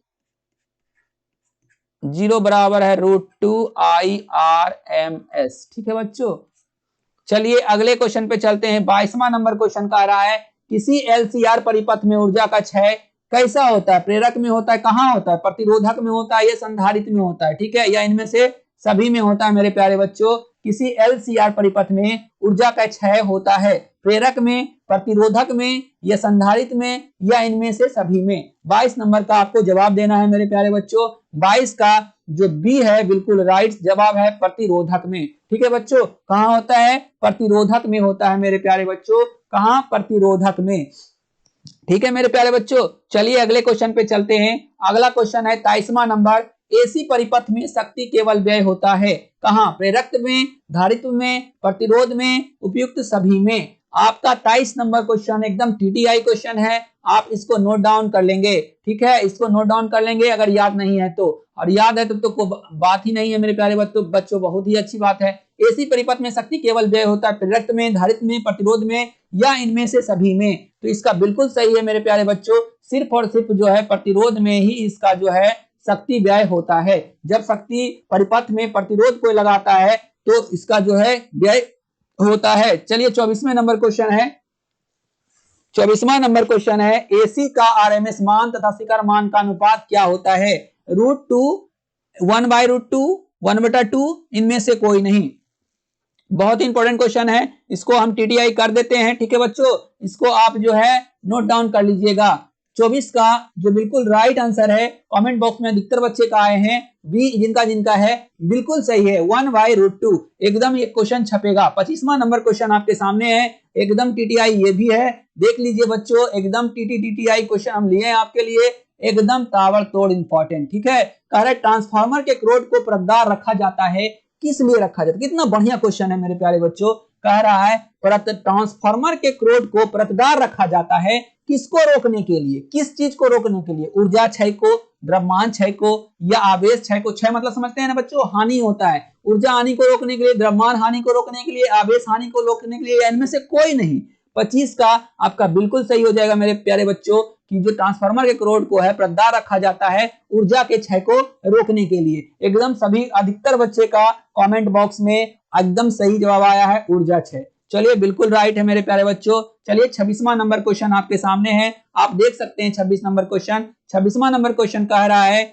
0 बराबर है रूट 2 IRMS। ठीक है बच्चों, चलिए अगले क्वेश्चन पे चलते हैं। 22वां नंबर क्वेश्चन कह रहा है, किसी LCR परिपथ में ऊर्जा का क्षय कैसा होता है? प्रेरक में होता है, कहां होता है? प्रतिरोधक में होता है या संधारित्र में होता है? ठीक है, या इनमें से सभी में होता है मेरे प्यारे बच्चों। किसी LCR परिपथ में ऊर्जा का क्षय होता है, प्रेरक में, प्रतिरोधक में या संधारित्र में या इनमें से सभी में? 22 नंबर का आपको जवाब देना है मेरे प्यारे बच्चों। 22 का जो बी है बिल्कुल राइट जवाब है, प्रतिरोधक में। ठीक है बच्चों, कहां होता है? प्रतिरोधक में होता है मेरे प्यारे बच्चों। कहां? प्रतिरोधक में। ठीक है मेरे प्यारे बच्चों, चलिए अगले क्वेश्चन पे चलते हैं। अगला क्वेश्चन है 23वां नंबर, एसी परिपथ में शक्ति केवल व्यय होता है कहां? प्रेरक में, धारित्व में, प्रतिरोध में, उपयुक्त सभी में? आपका 23 नंबर क्वेश्चन एकदम TTI क्वेश्चन है, आप इसको नोट डाउन कर लेंगे। ठीक है, इसको नोट डाउन कर लेंगे अगर याद नहीं है तो, और याद है तो बात ही नहीं है मेरे प्यारे बच्चों, बहुत ही अच्छी बात है। एसी परिपथ में शक्ति केवल व्यय होता है प्रेरक में, धारित्व में, प्रतिरोध में या इनमें से सभी में? तो इसका बिल्कुल सही है मेरे प्यारे बच्चों, सिर्फ और सिर्फ जो है प्रतिरोध में ही इसका जो है शक्ति व्यय होता है। जब शक्ति परिपथ में प्रतिरोध को लगाता है तो इसका जो है व्यय होता है। चलिए 24वें नंबर क्वेश्चन है, 24वां नंबर क्वेश्चन है, एसी का RMS मान तथा शिखर मान का अनुपात क्या होता है? रूट 2, 1/√2, 1/2, इनमें से कोई नहीं। बहुत इंपॉर्टेंट क्वेश्चन है, इसको हम TTI कर देते हैं। ठीक है बच्चों, इसको आप जो है नोट डाउन कर लीजिएगा। 24 का जो बिल्कुल राइट आंसर है, कमेंट बॉक्स में अधिकतर बच्चे का आए हैं, बी जिनका है बिल्कुल सही है, 1/√2 एकदम ये क्वेश्चन छपेगा। 25वां नंबर क्वेश्चन आपके सामने है, एकदम TTI ये भी है, देख लीजिए बच्चों, एकदम TTI क्वेश्चन हम लिए हैं आपके लिए, एकदम ताबड़तोड़ इंपॉर्टेंट। ठीक है, कह रहे ट्रांसफार्मर के क्रोड को परतदार रखा जाता है, किस लिए रखा जाता है? कितना बढ़िया क्वेश्चन है मेरे प्यारे बच्चों। कह रहा है ट्रांसफार्मर के क्रोड को परतदार रखा जाता है, किसको रोकने के लिए? किस चीज को रोकने के लिए? ऊर्जा क्षय को, द्रव्यमान क्षय को या आवेश क्षय को? क्षय मतलब समझते हैं ना बच्चों, हानि होता है। ऊर्जा हानि को रोकने के लिए, द्रव्यमान हानि को रोकने के लिए, आवेश हानि को रोकने के लिए, इनमें से कोई नहीं। 25 का आपका बिल्कुल सही हो जाएगा मेरे प्यारे बच्चों, कि जो ट्रांसफार्मर के क्रोड को है परतदार रखा जाता है ऊर्जा के क्षय को रोकने के लिए। एकदम सभी अधिकतर बच्चे का कमेंट बॉक्स में एकदम सही जवाब आया है, ऊर्जा क्षय। चलिए बिल्कुल राइट है मेरे प्यारे बच्चों। चलिए 26वां नंबर क्वेश्चन आपके सामने है, आप देख सकते हैं 26 नंबर क्वेश्चन। 26वां नंबर क्वेश्चन कह रहा है,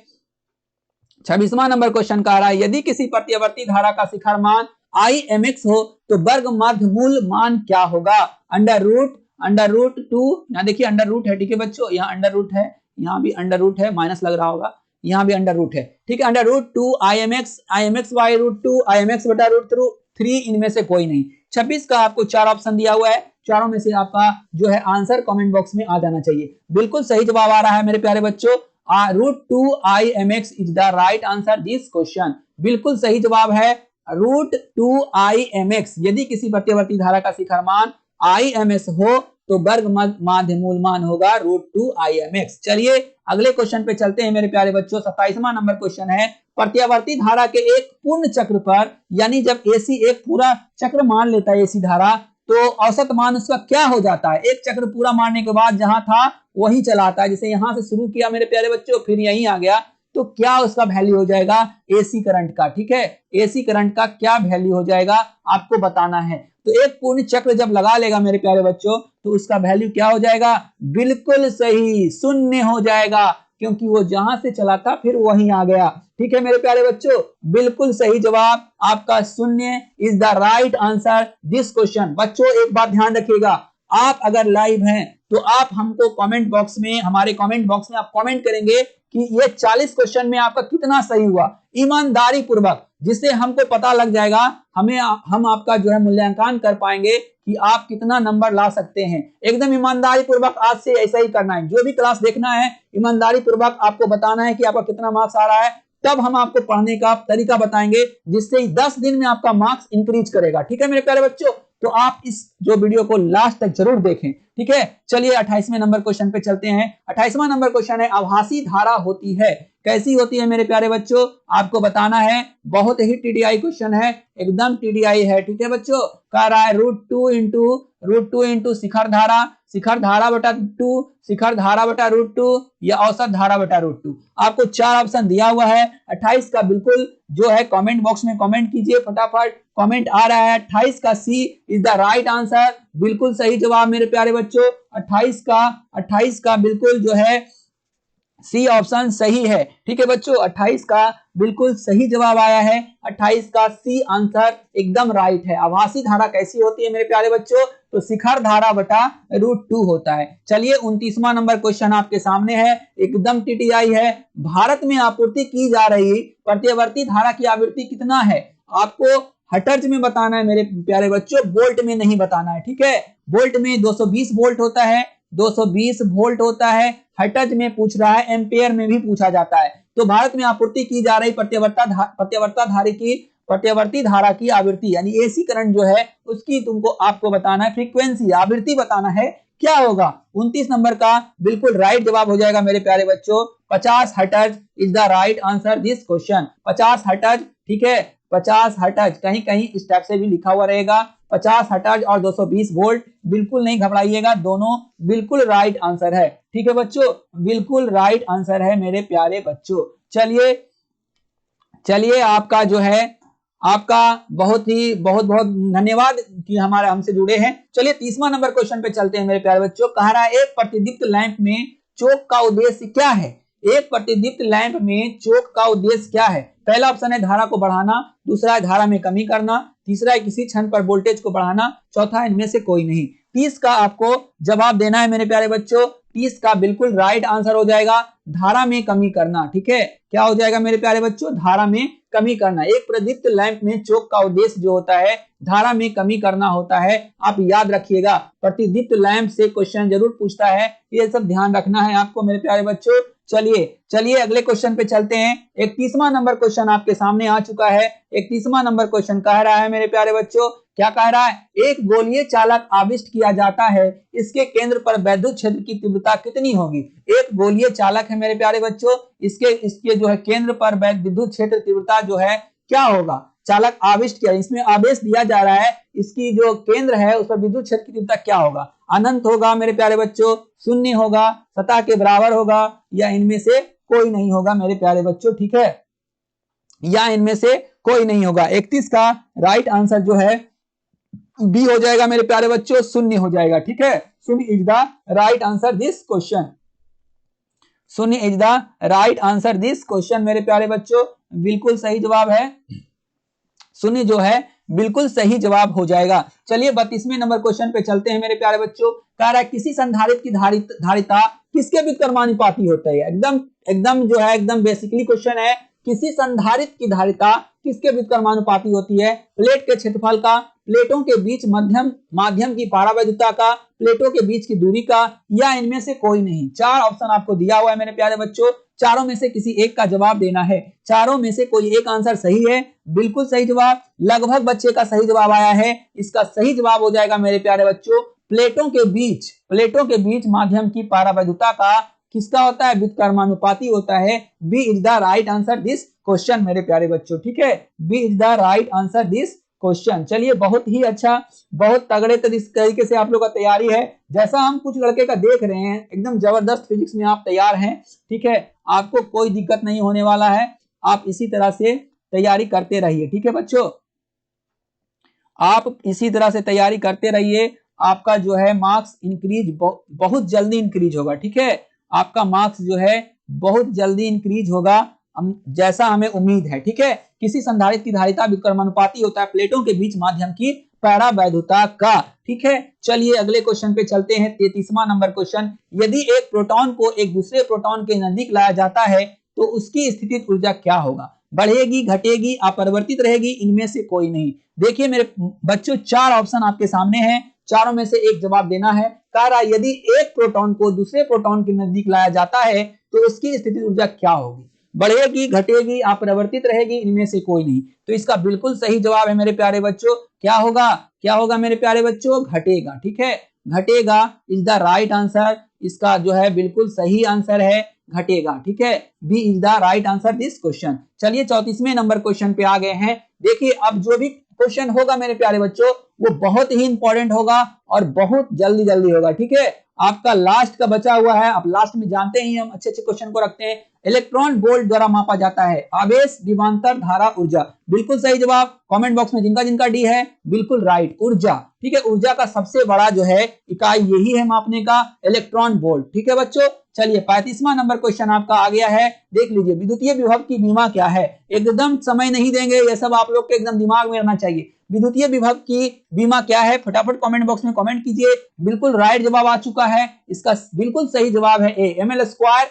26वां नंबर क्वेश्चन कह रहा है, यदि किसी प्रत्यावर्ती धारा का शिखर मान IMX हो तो वर्ग मध्य मूल मान क्या होगा? अंडर रूट 2, यहाँ देखिए अंडर रूट है। ठीक है बच्चों, यहाँ अंडर रूट है, यहाँ भी अंडर रूट है, माइनस लग रहा होगा, यहाँ भी अंडर रूट है। ठीक है, under root 2 IMX by root 2 IMX बटा रूट 3, इनमें से कोई नहीं। 26 का आपको 4 ऑप्शन दिया हुआ है, चारों में से आपका जो है आंसर कमेंट बॉक्स में आ जाना चाहिए। बिल्कुल सही जवाब आ रहा है मेरे प्यारे बच्चों, root 2 IMX is the right answer this question. बिल्कुल सही जवाब है रूट 2 IMX। यदि किसी प्रत्यावर्ती धारा का शिखर मान IMS हो तो वर्ग माध्य मूलमान होगा √2 IMX। चलिए अगले क्वेश्चन पे चलते हैं मेरे प्यारे बच्चों। 27वां नंबर क्वेश्चन है, प्रत्यावर्ती धारा के एक पूर्ण चक्र पर, यानी जब AC एक पूरा चक्र मान लेता है AC धारा, तो औसत मान उसका क्या हो जाता है? एक चक्र पूरा मारने के बाद जहां था वही चलाता है। जैसे यहां से शुरू किया मेरे प्यारे बच्चों, फिर यहीं आ गया, तो क्या उसका वैल्यू हो जाएगा AC करंट का। ठीक है, AC करंट का क्या वैल्यू हो जाएगा आपको बताना है। तो एक पूर्ण चक्र जब लगा लेगा मेरे प्यारे बच्चों, तो उसका वैल्यू क्या हो जाएगा? बिल्कुल सही, 0 हो जाएगा, क्योंकि वो जहां से चला था फिर वहीं आ गया। ठीक है मेरे प्यारे बच्चों, बिल्कुल सही जवाब आपका 0 is the right answer this question. बच्चों एक बात ध्यान रखिएगा, आप अगर लाइव हैं तो आप हमको कमेंट बॉक्स में, हमारे कमेंट बॉक्स में आप कमेंट करेंगे कि ये 40 क्वेश्चन में आपका कितना सही हुआ, ईमानदारी पूर्वक, जिससे हमको पता लग जाएगा, हम आपका जो है मूल्यांकन कर पाएंगे कि आप कितना नंबर ला सकते हैं। एकदम ईमानदारी पूर्वक आज से ऐसा ही करना है। जो भी क्लास देखना है ईमानदारी पूर्वक आपको बताना है कि आपका कितना मार्क्स आ रहा है, तब हम आपको पढ़ने का तरीका बताएंगे, जिससे 10 दिन में आपका मार्क्स इंक्रीज करेगा। ठीक है मेरे प्यारे बच्चों, तो आप इस जो वीडियो को लास्ट तक जरूर देखें। ठीक है, चलिए 28वें नंबर क्वेश्चन पे चलते हैं। 28वां नंबर क्वेश्चन है, आभासी धारा होती है, कैसी होती है मेरे प्यारे बच्चों, आपको बताना है। बहुत ही TDI क्वेश्चन है, एकदम TDI है। ठीक है बच्चों, कह रहा है √2 इंटू शिखर धारा बटा 2, शिखर धारा बटा √2 या औसत धारा बटा √2। आपको 4 ऑप्शन दिया हुआ है। 28 का बिल्कुल जो है कमेंट बॉक्स में कमेंट कीजिए, फटाफट कमेंट आ रहा है। 28 का C is the right answer, बिल्कुल सही जवाब मेरे प्यारे बच्चों। 28 का बिल्कुल जो है C ऑप्शन सही है। ठीक है बच्चों, 28 का बिल्कुल सही जवाब आया है। 28 का C आंसर एकदम राइट है। आभासी धारा कैसी होती है मेरे प्यारे बच्चों, तो शिखर धारा बटा √2 होता है। चलिए 29वां नंबर क्वेश्चन आपके सामने है, एकदम TDI है। भारत में आपूर्ति की जा रही प्रत्यावर्ती धारा की आवृत्ति कितना है? आपको हर्ट्ज में बताना है मेरे प्यारे बच्चों, वोल्ट में नहीं बताना है। ठीक है, वोल्ट में 220 वोल्ट होता है, 220 वोल्ट होता है। हर्ट्ज में पूछ रहा है, एम्पेयर में भी पूछा जाता है। तो भारत में आपूर्ति की जा रही प्रत्यावर्ती धारा की आवृत्ति, यानी AC करंट जो है उसकी तुमको आपको बताना है, फ्रीक्वेंसी आवृत्ति बताना है, क्या होगा? 29 नंबर का बिल्कुल राइट जवाब हो जाएगा मेरे प्यारे बच्चों, 50 hertz is the right answer this question. 50 hertz, ठीक है, 50 हर्ट्ज, कहीं कहीं इस टाइप से भी लिखा हुआ रहेगा। 50 हर्ट्ज और 220 वोल्ट, बिल्कुल नहीं घबराइएगा, दोनों बिल्कुल राइट आंसर है। ठीक है बच्चों, बिल्कुल राइट आंसर है मेरे प्यारे बच्चों। चलिए आपका जो है, आपका बहुत बहुत धन्यवाद कि हमारे हमसे जुड़े हैं। चलिए 30वां नंबर क्वेश्चन पे चलते हैं मेरे प्यारे बच्चों। कह रहा है, एक प्रतिदीप्त लैंप में चोक का उद्देश्य क्या है? एक प्रतिदीप्त लैंप में चोक का उद्देश्य क्या है? पहला ऑप्शन है धारा को बढ़ाना, दूसरा है धारा में कमी करना, तीसरा है किसी क्षण पर वोल्टेज को बढ़ाना, चौथा इनमें से कोई नहीं। 30 का आपको जवाब देना है मेरे प्यारे बच्चों। 30 का बिल्कुल राइट आंसर हो जाएगा धारा में कमी करना। ठीक है, क्या हो जाएगा मेरे प्यारे बच्चों? धारा में कमी करना। एक प्रतिदीप्त लैंप में चोक का उद्देश्य जो होता है धारा में कमी करना होता है। आप याद रखिएगा, प्रतिदीप्त लैंप से क्वेश्चन जरूर पूछता है, ये सब ध्यान रखना है आपको मेरे प्यारे बच्चों। चलिए अगले क्वेश्चन पे चलते हैं। 31वां नंबर क्वेश्चन आपके सामने आ चुका है। 31वां नंबर क्वेश्चन कह रहा है मेरे प्यारे बच्चों, क्या कह रहा है? एक गोलीय चालक आविष्ट किया जाता है, इसके केंद्र पर वैद्युत क्षेत्र की तीव्रता कितनी होगी? एक गोलीय चालक है मेरे प्यारे बच्चों, इसके जो है केंद्र पर विद्युत क्षेत्र तीव्रता जो है क्या होगा? चालक आविष्ट किया, इसमें आवेश दिया जा रहा है, इसकी जो केंद्र है उस पर विद्युत क्षेत्र की तीव्रता क्या होगा? अनंत होगा मेरे प्यारे बच्चों, शून्य होगा, सतह के बराबर होगा, या इनमें से कोई नहीं होगा मेरे प्यारे बच्चों। ठीक है, या इनमें से कोई नहीं होगा। 31 का राइट आंसर जो है बी हो जाएगा मेरे प्यारे बच्चों, शून्य हो जाएगा। ठीक है, शून्य is the right answer this question. शून्य is the right answer this question मेरे प्यारे बच्चों, बिल्कुल सही जवाब है। शून्य जो है बिल्कुल सही जवाब हो जाएगा। चलिए 32वें नंबर क्वेश्चन पे चलते हैं मेरे प्यारे बच्चों। कह रहा है, किसी संधारित्र की धारिता किसके व्युत्क्रमानुपाती होता है? एकदम जो है एकदम बेसिकली क्वेश्चन है। किसी संधारित्र की धारिता किसके व्युत्क्रमानुपाती होती है? प्लेट के क्षेत्रफल का, प्लेटों के बीच माध्यम की पारावैद्युता का, प्लेटों के बीच की दूरी का, या इनमें से कोई नहीं। 4 ऑप्शन आपको दिया हुआ है मेरे प्यारे बच्चों, चारों में से किसी एक का जवाब देना है। चारों में से कोई एक आंसर सही है, बिल्कुल सही जवाब। लगभग बच्चे का सही जवाब आया है। इसका सही जवाब हो जाएगा मेरे प्यारे बच्चों, प्लेटों के बीच माध्यम की पारावैधुता का किसका होता है, व्युत्क्रमानुपाती होता है। B is the right answer this question मेरे प्यारे बच्चों, ठीक है, B is the right answer this question. चलिए बहुत ही अच्छा, बहुत तगड़े तरीके से आप लोग का तैयारी है। जैसा हम कुछ लड़के का देख रहे हैं, एकदम जबरदस्त फिजिक्स में आप तैयार हैं, ठीक है, आपको कोई दिक्कत नहीं होने वाला है। आप इसी तरह से तैयारी करते रहिए, ठीक है बच्चों, आप इसी तरह से तैयारी करते रहिए। आपका जो है मार्क्स इंक्रीज बहुत जल्दी इंक्रीज होगा, ठीक है, आपका मार्क्स जो है बहुत जल्दी इंक्रीज होगा, जैसा हमें उम्मीद है, ठीक है। किसी संधारित्र की धारिता व्युत्क्रमानुपाती होता है प्लेटों के बीच माध्यम की पैरावैधुता का, ठीक है। चलिए अगले क्वेश्चन पे चलते हैं, 33वां नंबर क्वेश्चन। यदि एक प्रोटॉन को एक दूसरे प्रोटॉन के नजदीक लाया जाता है तो उसकी स्थितिज ऊर्जा क्या होगा, बढ़ेगी, घटेगी, अपरिवर्तित रहेगी, इनमें से कोई नहीं। देखिए मेरे बच्चों, 4 ऑप्शन आपके सामने हैं, चारों में से एक जवाब देना है। कह रहा यदि एक प्रोटॉन को दूसरे प्रोटॉन के नजदीक लाया जाता है तो उसकी स्थितिज ऊर्जा क्या होगी, बढ़ेगी, घटेगी, अपरिवर्तित रहेगी, इनमें से कोई नहीं। तो इसका बिल्कुल सही जवाब है मेरे प्यारे बच्चों, क्या होगा, क्या होगा मेरे प्यारे बच्चों, घटेगा, ठीक है, घटेगा इज द राइट आंसर। इसका जो है बिल्कुल सही आंसर है, घटेगा, ठीक है, B is the right answer this question. चलिए 34वें नंबर क्वेश्चन पे आ गए हैं। देखिए अब जो भी क्वेश्चन होगा मेरे प्यारे बच्चों वो बहुत ही इंपॉर्टेंट होगा और बहुत जल्दी जल्दी होगा, ठीक है। आपका लास्ट का बचा हुआ है, आप लास्ट में जानते ही हम अच्छे अच्छे क्वेश्चन को रखते हैं। इलेक्ट्रॉन वोल्ट द्वारा मापा जाता है आवेश, विभवांतर, धारा, ऊर्जा, बिल्कुल सही जवाब। कमेंट बॉक्स में जिनका जिनका डी है बिल्कुल राइट, ऊर्जा, ठीक है, ऊर्जा का सबसे बड़ा जो है इकाई यही है मापने का, इलेक्ट्रॉन वोल्ट, ठीक है बच्चों। चलिए 35वां नंबर क्वेश्चन आपका आ गया है, देख लीजिए, विद्युतीय विभव की बीमा क्या है। एकदम समय नहीं देंगे, ये सब आप लोग के एकदम दिमाग में रहना चाहिए। विद्युतीय विभव की बीमा क्या है, फटाफट कमेंट बॉक्स में कमेंट कीजिए। बिल्कुल राइट जवाब आ चुका है, इसका बिल्कुल सही जवाब है ए, ml स्क्वायर,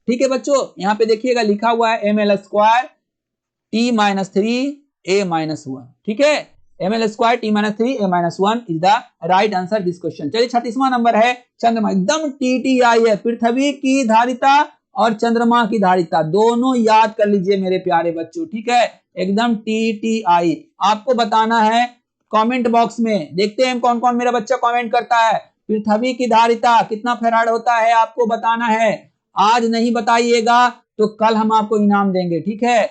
ठीक है बच्चों। यहाँ पे देखिएगा लिखा हुआ है ml स्क्वायर t-3 a-1, ठीक है, ml square t-3 a-1 is the right answer this question. चलिए 36वां नंबर है, चंद्रमा, एकदम TTI है, पृथ्वी की धारिता और चंद्रमा की धारिता दोनों याद कर लीजिए मेरे प्यारे बच्चों, ठीक है, एकदम TTI। आपको बताना है कमेंट बॉक्स में, देखते हैं कौन कौन मेरा बच्चा कमेंट करता है। पृथ्वी की धारिता कितना फैराड होता है आपको बताना है, आज नहीं बताइएगा तो कल हम आपको इनाम देंगे, ठीक है,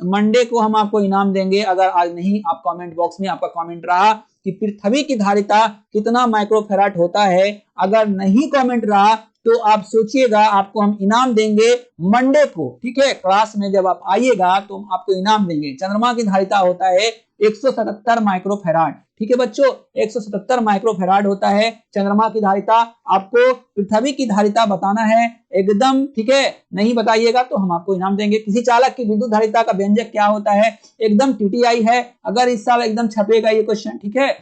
मंडे को हम आपको इनाम देंगे अगर आज नहीं आप कमेंट बॉक्स में आपका कमेंट रहा कि पृथ्वी की धारिता कितना माइक्रोफैराड होता है। अगर नहीं कमेंट रहा तो आप सोचिएगा आपको हम इनाम देंगे मंडे को, ठीक है, क्लास में जब आप आइएगा तो हम आपको इनाम देंगे। चंद्रमा की धारिता होता है 177 माइक्रोफैराड, ठीक है बच्चों, 177 माइक्रोफैराड होता है चंद्रमा की धारिता। आपको पृथ्वी की धारिता बताना है एकदम, ठीक है, नहीं बताइएगा तो हम आपको इनाम देंगे। किसी चालक की विद्युत धारिता का व्यंजक क्या होता है, एकदम TTI है। अगर इस साल एकदम छपेगा ये क्वेश्चन, ठीक है,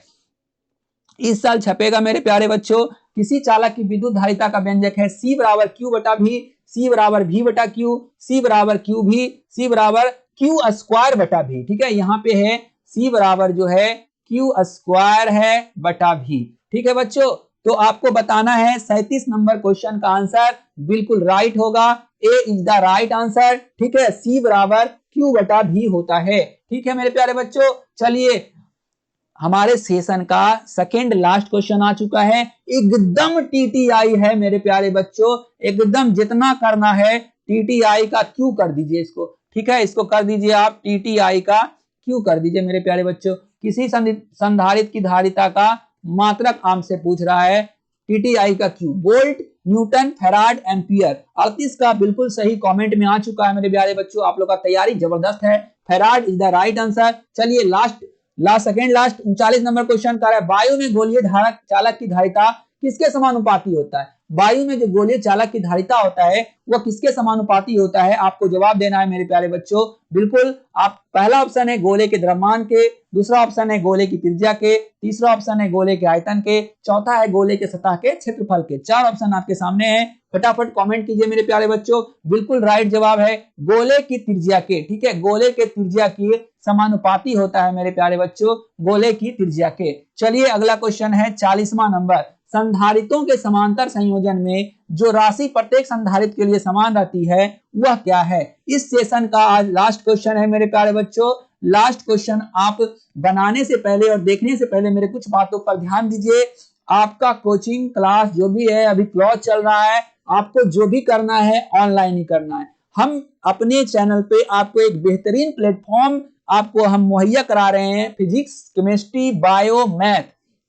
इस साल छपेगा मेरे प्यारे बच्चों। किसी चालक की विद्युत धारिता का व्यंजक है C बराबर Q बटा V, C बराबर V बटा Q, C बराबर Q V, C बराबर Q स्क्वायर बटा V, ठीक है, यहाँ पे है C बराबर जो है Q स्क्वायर है बटा V, ठीक है बच्चों। तो आपको बताना है 37 नंबर क्वेश्चन का आंसर बिल्कुल राइट होगा, A is the right answer, ठीक है, C बराबर Q बटा V होता है, ठीक है मेरे प्यारे बच्चों। चलिए हमारे सेशन का सेकंड लास्ट क्वेश्चन आ चुका है, एकदम TTI है मेरे प्यारे बच्चों, एकदम जितना करना है TTI का Q कर दीजिए इसको, ठीक है, इसको कर दीजिए आप TTI का Q कर दीजिए मेरे प्यारे बच्चों। किसी संधारित्र की धारिता का मात्रक आपसे पूछ रहा है, TTI का Q, volt, Newton, farad, ampere. 38 का बिल्कुल सही कमेंट में आ चुका है मेरे प्यारे बच्चों, आप लोग का तैयारी जबरदस्त है, farad is the right answer. चलिए लास्ट 39 नंबर क्वेश्चन कर रहा है, वायु में गोलीय धारक चालक की धारिता किसके समानुपाती होता है। वायु में जो गोलीय चालक की धारिता होता है वह किसके समानुपाती होता है, आपको जवाब देना है मेरे प्यारे बच्चों। बिल्कुल, आप पहला ऑप्शन है गोले के द्रव्यमान के, दूसरा ऑप्शन है गोले की त्रिज्या के, तीसरा ऑप्शन है गोले के आयतन के, चौथा है गोले के सतह के क्षेत्रफल के। 4 ऑप्शन आपके सामने है, फटाफट कमेंट कीजिए मेरे प्यारे बच्चों। बिल्कुल राइट जवाब है गोले की त्रिज्या के, ठीक है, गोले के त्रिज्या की समानुपाती होता है मेरे प्यारे बच्चों, गोले की त्रिज्या के। चलिए अगला क्वेश्चन है 40वां नंबर। संधारित्रों के समांतर संयोजन में जो राशि प्रत्येक संधारित्र के लिए समान रहती है वह क्या है? इस सेशन का आज लास्ट क्वेश्चन है मेरे प्यारे बच्चों। लास्ट क्वेश्चन आप बनाने से पहले और देखने से पहले मेरे कुछ बातों पर ध्यान दीजिए। आपका कोचिंग क्लास जो भी है अभी क्लास चल रहा है, आपको जो भी करना है ऑनलाइन ही करना है। हम अपने चैनल पे आपको एक बेहतरीन प्लेटफॉर्म आपको हम मुहैया करा रहे हैं। फिजिक्स, केमिस्ट्री, बायो, मैथ,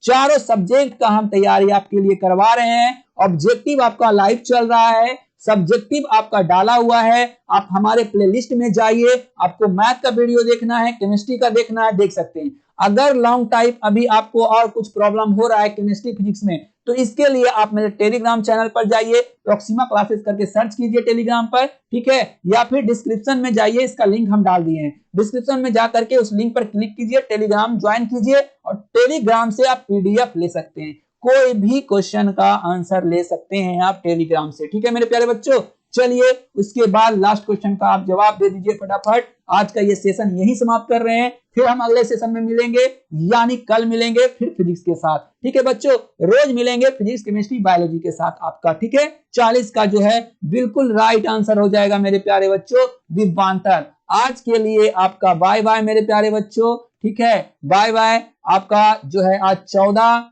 चारों सब्जेक्ट का हम तैयारी आपके लिए करवा रहे हैं। ऑब्जेक्टिव आपका लाइव चल रहा है, सब्जेक्टिव आपका डाला हुआ है। आप हमारे प्लेलिस्ट में जाइए, आपको मैथ का वीडियो देखना है, केमिस्ट्री का देखना है, देख सकते हैं। अगर लॉन्ग टाइम अभी आपको और कुछ प्रॉब्लम हो रहा है केमिस्ट्री फिजिक्स में, तो इसके लिए आप मेरे टेलीग्राम चैनल पर जाइए, प्रॉक्सिमा क्लासेस करके सर्च कीजिए टेलीग्राम पर, ठीक है, या फिर डिस्क्रिप्शन में जाइए, इसका लिंक हम डाल दिए हैं। डिस्क्रिप्शन में जाकर के उस लिंक पर क्लिक कीजिए, टेलीग्राम ज्वाइन कीजिए और टेलीग्राम से आप पीडीएफ ले सकते हैं। कोई भी क्वेश्चन का आंसर ले सकते हैं आप टेलीग्राम से, ठीक है मेरे प्यारे बच्चों। चलिए उसके बाद लास्ट क्वेश्चन का आप जवाब दे दीजिए फटाफट। आज का ये सेशन यही समाप्त कर रहे हैं, फिर हम अगले सेशन में मिलेंगे, यानी कल मिलेंगे फिर फिजिक्स के साथ, ठीक है बच्चों। रोज मिलेंगे फिजिक्स, केमिस्ट्री, बायोलॉजी के साथ आपका, ठीक है। 40 का जो है बिल्कुल राइट आंसर हो जाएगा मेरे प्यारे बच्चों, विभवांतर। आज के लिए आपका बाय बाय मेरे प्यारे बच्चों, ठीक है, बाय बाय। आपका जो है आज 14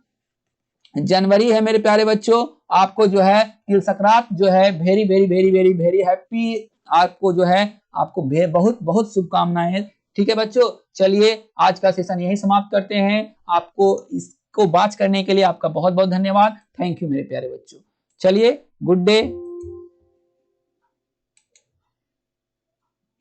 जनवरी है मेरे प्यारे बच्चों। आपको जो है तिल संक्रांत जो है very very very very very happy, आपको जो है आपको बहुत बहुत शुभकामनाएं, ठीक है बच्चों। चलिए आज का सेशन यही समाप्त करते हैं। आपको इसको वॉच करने के लिए आपका बहुत बहुत धन्यवाद। थैंक यू मेरे प्यारे बच्चों। चलिए गुड डे।